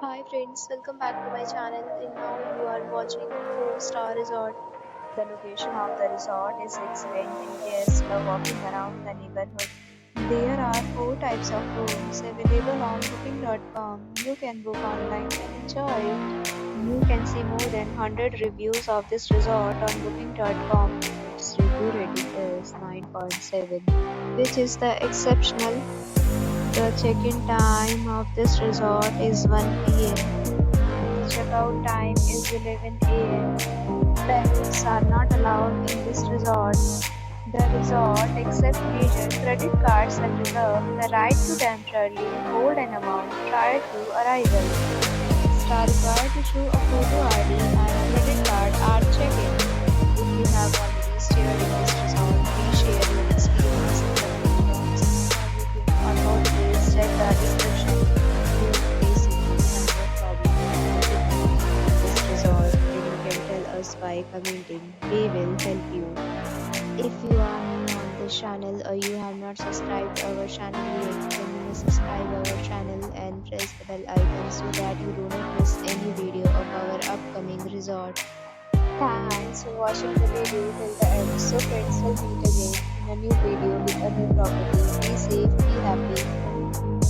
Hi friends, welcome back to my channel and now you are watching 4-star resort. The location of the resort is excellent and guests love walking around the neighborhood. There are 4 types of rooms available on booking.com. You can book online and enjoy it. You can see more than 100 reviews of this resort on booking.com. Its review rating is 9.7, which is the exceptional. The check-in time of this resort is 1 p.m. The checkout time is 11 a.m. Pets are not allowed in this resort. The resort accepts major credit cards and reserves the right to temporarily hold an amount prior to arrival. Guests are required to show a photo ID and credit card at check-in. If you have already stayed in this resort, please share your experience in the comments. For booking or more details, check the description. Don't face if you have a problem with this resort, then you can tell us by commenting. We will help you. If you are new on this channel or you have not subscribed our channel yet, then you may subscribe our channel and press the bell icon so that you do not miss any video of our upcoming resort. Thanks for watching the video till the end. So friends, will meet again in a new video with a new property. Be safe, be happy.